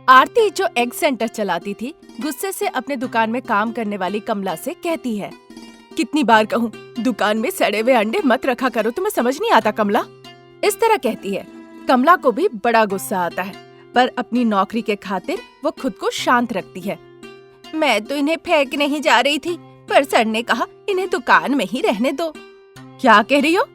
आरती जो egg centre चलाती थी, गुस्से से अपने दुकान में काम करने वाली कमला से कहती है, कितनी बार कहूँ दुकान में सड़े हुए अंडे मत रखा करो, तुम्हें समझ नहीं आता कमला। इस तरह कहती है। कमला को भी बड़ा गुस्सा आता है, पर अपनी नौकरी के खातिर वो खुद को शांत रखती है। मैं तो इन्हें फेंक नहीं जा रही थी, पर सर ने कहा इन्हें दुकान में ही रहने दो। क्या कह रही हो?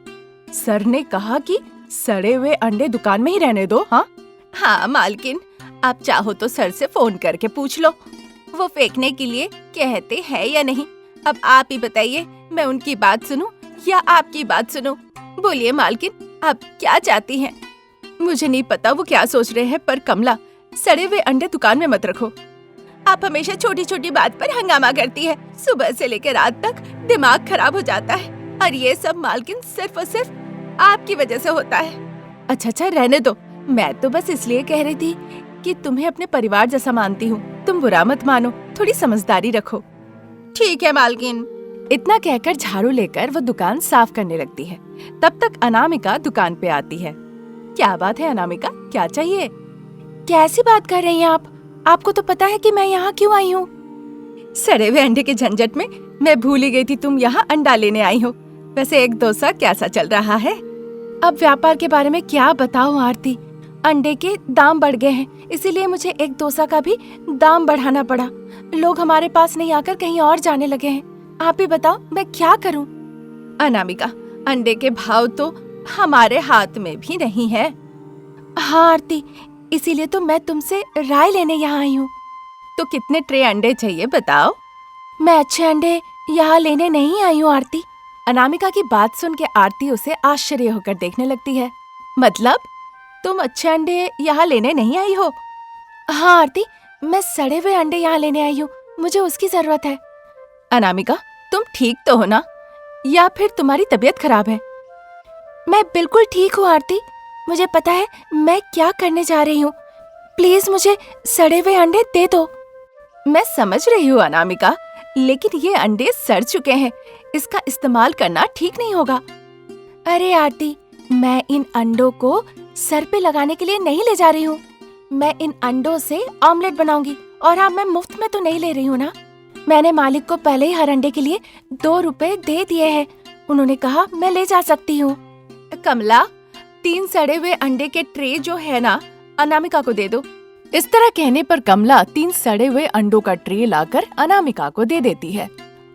सर ने कहा कि सड़े हुए अंडे दुकान में ही रहने दो? हाँ मालकिन, आप चाहो तो सर से फोन करके पूछ लो, वो फेंकने के लिए कहते हैं या नहीं। अब आप ही बताइए, मैं उनकी बात सुनूं या आपकी बात सुनूं? बोलिए मालकिन, आप क्या चाहती हैं? मुझे नहीं पता वो क्या सोच रहे हैं, पर कमला, सड़े हुए अंडे दुकान में मत रखो। आप हमेशा छोटी छोटी बात पर हंगामा करती है, सुबह से लेकर रात तक दिमाग खराब हो जाता है, और ये सब मालकिन सिर्फ और सिर्फ आपकी वजह से होता है। अच्छा रहने दो, मैं तो बस इसलिए कह रही थी कि तुम्हें अपने परिवार जैसा मानती हूँ, तुम बुरा मत मानो, थोड़ी समझदारी रखो। ठीक है मालकिन। इतना कहकर झाड़ू लेकर वो दुकान साफ करने लगती है। तब तक अनामिका दुकान पे आती है। क्या बात है अनामिका, क्या चाहिए? कैसी बात कर रही हैं आप? आपको तो पता है कि मैं यहाँ क्यों आई हूँ? सड़े हुए अंडे के झंझट में मैं भूल ही गई थी तुम यहाँ अंडा लेने आई हो। वैसे एक डोसा कैसा चल रहा है? अब व्यापार के बारे में क्या बताऊं आरती, अंडे के दाम बढ़ गए हैं, इसीलिए मुझे एक डोसा का भी दाम बढ़ाना पड़ा। लोग हमारे पास नहीं आकर कहीं और जाने लगे हैं। आप ही बताओ मैं क्या करूं? अनामिका, अंडे के भाव तो हमारे हाथ में भी नहीं है। हाँ आरती, इसीलिए तो मैं तुमसे राय लेने यहाँ आई हूँ। तो कितने ट्रे अंडे चाहिए बताओ? मैं अच्छे अंडे यहाँ लेने नहीं आई हूँ आरती। अनामिका की बात सुन के आरती उसे आश्चर्य होकर देखने लगती है। मतलब तुम अच्छे अंडे यहाँ लेने नहीं आई हो? हाँ आरती, मैं सड़े हुए अंडे यहाँ लेने आई हूँ, मुझे उसकी जरूरत है। अनामिका, तुम ठीक तो हो ना, या फिर तुम्हारी तबीयत खराब है? मैं बिल्कुल ठीक हूँ आरती, मुझे पता है मैं क्या करने जा रही हूँ। प्लीज मुझे सड़े हुए अंडे दे दो। मैं समझ रही हूँ अनामिका, लेकिन ये अंडे सड़ चुके हैं, इसका इस्तेमाल करना ठीक नहीं होगा। अरे आरती, मैं इन अंडों को सर पे लगाने के लिए नहीं ले जा रही हूँ। मैं इन अंडों से ऑमलेट बनाऊंगी, और हाँ, मैं मुफ्त में तो नहीं ले रही हूँ ना। मैंने मालिक को पहले ही हर अंडे के लिए 2 रुपए दे दिए हैं, उन्होंने कहा मैं ले जा सकती हूँ। कमला, 3 सड़े हुए अंडे के ट्रे जो है ना, अनामिका को दे दो। इस तरह कहने पर कमला 3 सड़े हुए अंडों का ट्रे लाकर अनामिका को दे देती है।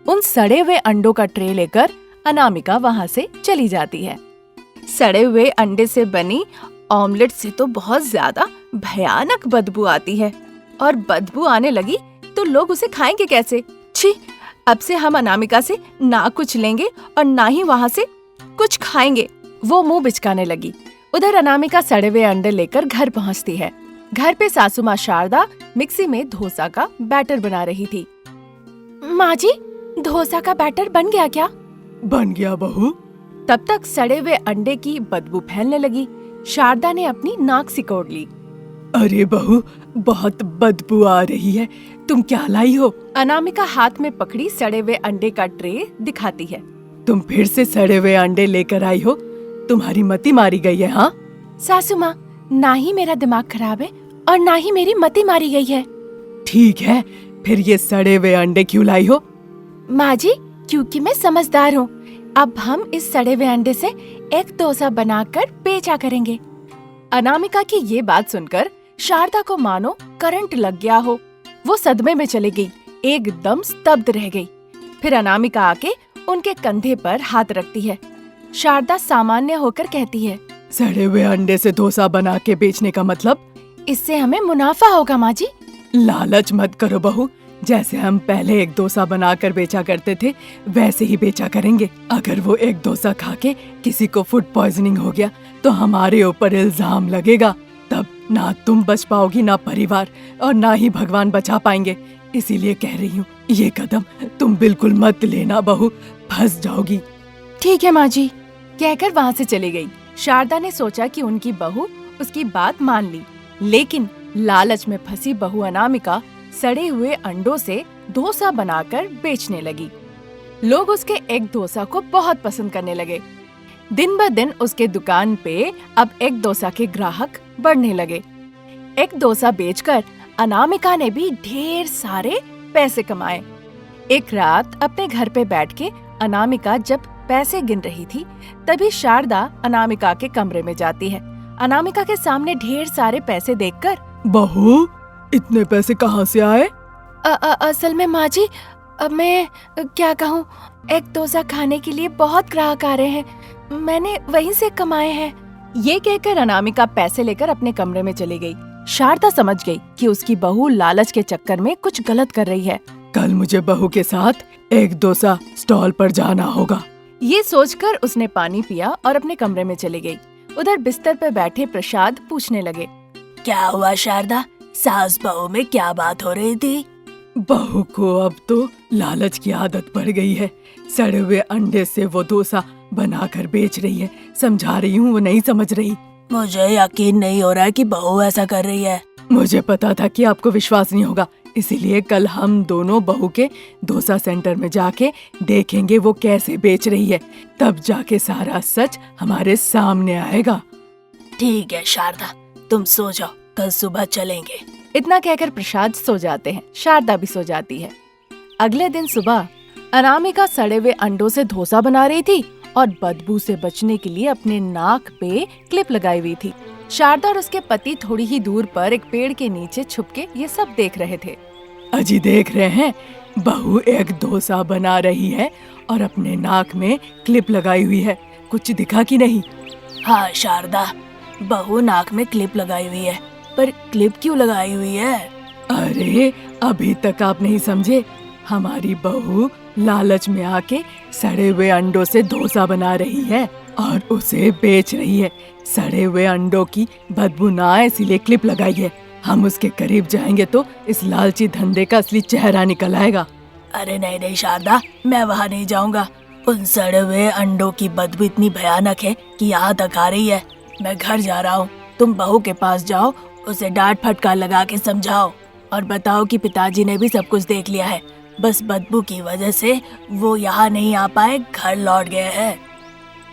उन सड़े हुए अंडों का ट्रे लेकर अनामिका वहाँ से चली जाती है। सड़े हुए अंडे से बनी ऑमलेट से तो बहुत ज्यादा भयानक बदबू आती है, और बदबू आने लगी तो लोग उसे खाएंगे कैसे? छी, अब से हम अनामिका से ना कुछ लेंगे और ना ही वहाँ से कुछ खाएंगे। वो मुंह बिचकाने लगी। उधर अनामिका सड़े हुए अंडे लेकर घर पहुँचती है। घर पे सासू माँ शारदा मिक्सी में डोसा का बैटर बना रही थी। माँ जी, डोसा का बैटर बन गया क्या? बन गया बहू। तब तक सड़े हुए अंडे की बदबू फैलने लगी। शारदा ने अपनी नाक सिकोड़ ली। अरे बहू, बहुत बदबू आ रही है, तुम क्या लाई हो? अनामिका हाथ में पकड़ी सड़े हुए अंडे का ट्रे दिखाती है। तुम फिर से सड़े हुए अंडे लेकर आई हो? तुम्हारी मति मारी गई है? हाँ सासू माँ, ना ही मेरा दिमाग खराब है और ना ही मेरी मति मारी गई है। ठीक है, फिर ये सड़े हुए अंडे क्यों लाई हो? माँ जी, क्योंकि मैं समझदार हूँ। अब हम इस सड़े हुए अंडे से एक डोसा बनाकर बेचा करेंगे। अनामिका की ये बात सुनकर शारदा को मानो करंट लग गया हो। वो सदमे में चली गई, एकदम स्तब्ध रह गई। फिर अनामिका आके उनके कंधे पर हाथ रखती है। शारदा सामान्य होकर कहती है, सड़े हुए अंडे से डोसा बना के बेचने का मतलब? इससे हमें मुनाफा होगा माँ जी। लालच मत करो बहू, जैसे हम पहले एक डोसा बनाकर बेचा करते थे वैसे ही बेचा करेंगे। अगर वो एक डोसा खा के किसी को फूड पॉइजनिंग हो गया तो हमारे ऊपर इल्जाम लगेगा, तब ना तुम बच पाओगी, ना परिवार, और ना ही भगवान बचा पाएंगे। इसीलिए कह रही हूँ, ये कदम तुम बिल्कुल मत लेना बहू, फंस जाओगी। ठीक है माँ जी, कहकर वहाँ से चली गई। शारदा ने सोचा कि उनकी बहू उसकी बात मान ली, लेकिन लालच में फंसी बहू अनामिका सड़े हुए अंडों से डोसा बनाकर बेचने लगी। लोग उसके एग डोसा को बहुत पसंद करने लगे। दिन ब दिन उसके दुकान पे अब एग डोसा के ग्राहक बढ़ने लगे। एग डोसा बेचकर अनामिका ने भी ढेर सारे पैसे कमाए। एक रात अपने घर पे बैठ के अनामिका जब पैसे गिन रही थी, तभी शारदा अनामिका के कमरे में जाती है। अनामिका के सामने ढेर सारे पैसे देखकर, बहू, इतने पैसे कहाँ से आए? असल में माँ जी, मैं क्या कहूँ, एक डोसा खाने के लिए बहुत ग्राहक आ रहे हैं, मैंने वहीं से कमाए हैं। ये कहकर अनामिका पैसे लेकर अपने कमरे में चली गई। शारदा समझ गई कि उसकी बहू लालच के चक्कर में कुछ गलत कर रही है। कल मुझे बहू के साथ एक डोसा स्टॉल पर जाना होगा। ये सोचकर उसने पानी पिया और अपने कमरे में चली गई। उधर बिस्तर पर बैठे प्रसाद पूछने लगे, क्या हुआ शारदा, सास बहू में क्या बात हो रही थी? बहू को अब तो लालच की आदत पड़ गई है। सड़े हुए अंडे से वो डोसा बनाकर बेच रही है। समझा रही हूँ, वो नहीं समझ रही। मुझे यकीन नहीं हो रहा कि बहू ऐसा कर रही है। मुझे पता था कि आपको विश्वास नहीं होगा, इसीलिए कल हम दोनों बहू के डोसा सेंटर में जाके देखेंगे वो कैसे बेच रही है। तब जाके सारा सच हमारे सामने आएगा। ठीक है शारदा, तुम सो जाओ, कल सुबह चलेंगे। इतना कहकर प्रसाद सो जाते हैं। शारदा भी सो जाती है। अगले दिन सुबह अनामिका सड़े हुए अंडों से डोसा बना रही थी और बदबू से बचने के लिए अपने नाक पे क्लिप लगाई हुई थी। शारदा और उसके पति थोड़ी ही दूर पर एक पेड़ के नीचे छुपके ये सब देख रहे थे। अजी देख रहे हैं, बहू एक डोसा बना रही है और अपने नाक में क्लिप लगाई हुई है। कुछ दिखा कि नहीं? हाँ शारदा, बहू नाक में क्लिप लगाई हुई है, पर क्लिप क्यों लगाई हुई है? अरे अभी तक आप नहीं समझे। हमारी बहू लालच में आके सड़े हुए अंडों से डोसा बना रही है और उसे बेच रही है। सड़े हुए अंडों की बदबू ना आए इसीलिए क्लिप लगाई है। हम उसके करीब जाएंगे तो इस लालची धंधे का असली चेहरा निकल आएगा। अरे नहीं नहीं शारदा, मैं वहाँ नहीं जाऊँगा। उन सड़े हुए अंडों की बदबू इतनी भयानक है कि यहाँ तक आ रही है। मैं घर जा रहा हूँ, तुम बहू के पास जाओ, उसे डांट फटकार लगा के समझाओ और बताओ कि पिताजी ने भी सब कुछ देख लिया है। बस बदबू की वजह से वो यहाँ नहीं आ पाए, घर लौट गए हैं।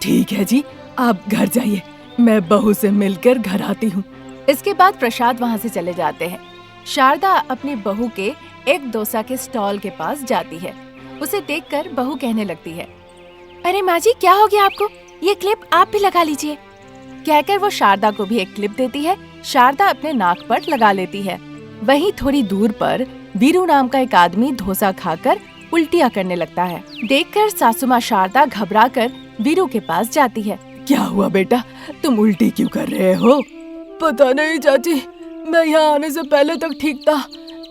ठीक है जी, आप घर जाइए, मैं बहू से मिलकर घर आती हूँ। इसके बाद प्रसाद वहाँ से चले जाते हैं। शारदा अपनी बहू के एक डोसा के स्टॉल के पास जाती है। उसे देखकर बहू कहने लगती है, अरे माँ जी, क्या हो गया आपको? ये क्लिप आप भी लगा लीजिए। कहकर वो शारदा को भी एक क्लिप देती है। शारदा अपने नाक पर लगा लेती है। वहीं थोड़ी दूर पर वीरू नाम का एक आदमी डोसा खाकर उल्टियाँ करने लगता है। देखकर सासू माँ शारदा घबराकर वीरू के पास जाती है। क्या हुआ बेटा, तुम उल्टी क्यों कर रहे हो? पता नहीं चाची, मैं यहाँ आने से पहले तक ठीक था।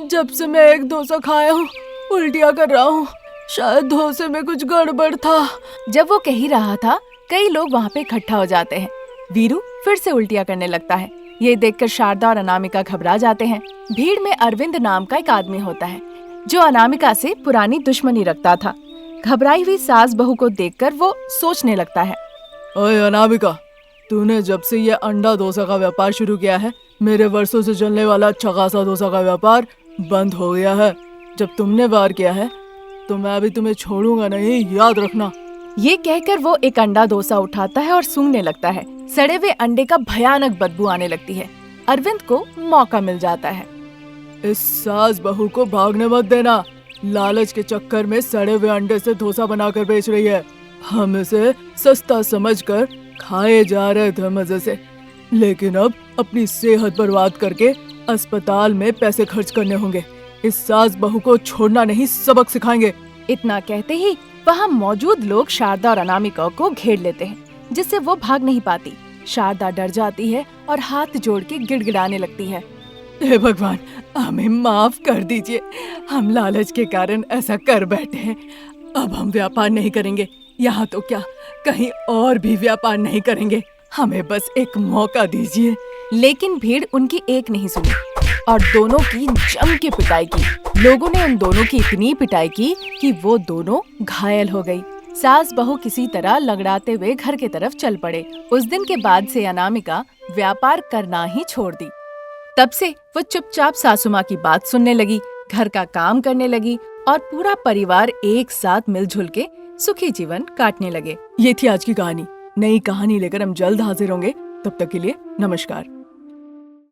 जब से मैं एक डोसा खाया हूँ उल्टियाँ कर रहा हूँ। शायद डोसे में कुछ गड़बड़ था। जब वो कह ही रहा था, कई लोग वहाँ पे इकट्ठा हो जाते हैं। वीरू फिर से उल्टियाँ करने लगता है। ये देखकर शारदा और अनामिका घबरा जाते हैं। भीड़ में अरविंद नाम का एक आदमी होता है जो अनामिका से पुरानी दुश्मनी रखता था। घबराई हुई सास बहू को देखकर वो सोचने लगता है, ओए अनामिका, तूने जब से ये अंडा डोसा का व्यापार शुरू किया है, मेरे वर्षों से चलने वाला अच्छा खासा डोसा का व्यापार बंद हो गया है। जब तुमने वार किया है तो मैं भी तुम्हें छोड़ूंगा नहीं, याद रखना। ये कहकर वो एक अंडा डोसा उठाता है और सूंघने लगता है। सड़े हुए अंडे का भयानक बदबू आने लगती है। अरविंद को मौका मिल जाता है। इस सास बहू को भागने मत देना। लालच के चक्कर में सड़े हुए अंडे से डोसा बनाकर बेच रही है। हम इसे सस्ता समझकर खाए जा रहे थे मजे से, लेकिन अब अपनी सेहत बर्बाद करके अस्पताल में पैसे खर्च करने होंगे। इस सास बहू को छोड़ना नहीं, सबक सिखाएंगे। इतना कहते ही वहाँ मौजूद लोग शारदा और अनामिका को घेर लेते हैं, जिससे वो भाग नहीं पाती। शारदा डर जाती है और हाथ जोड़ के गिड़गिड़ाने लगती है, हे भगवान, हमें माफ कर दीजिए। हम लालच के कारण ऐसा कर बैठे हैं। अब हम व्यापार नहीं करेंगे। यहाँ तो क्या, कहीं और भी व्यापार नहीं करेंगे। हमें बस एक मौका दीजिए। लेकिन भीड़ उनकी एक नहीं सुनी और दोनों की जम के पिटाई की। लोगों ने उन दोनों की इतनी पिटाई की कि वो दोनों घायल हो गई। सास बहू किसी तरह लगड़ाते हुए घर के तरफ चल पड़े। उस दिन के बाद से अनामिका व्यापार करना ही छोड़ दी। तब से वो चुपचाप सासू माँ की बात सुनने लगी, घर का काम करने लगी और पूरा परिवार एक साथ मिलजुल के सुखी जीवन काटने लगे। ये थी आज की कहानी। नई कहानी लेकर हम जल्द हाजिर होंगे। तब तक के लिए नमस्कार।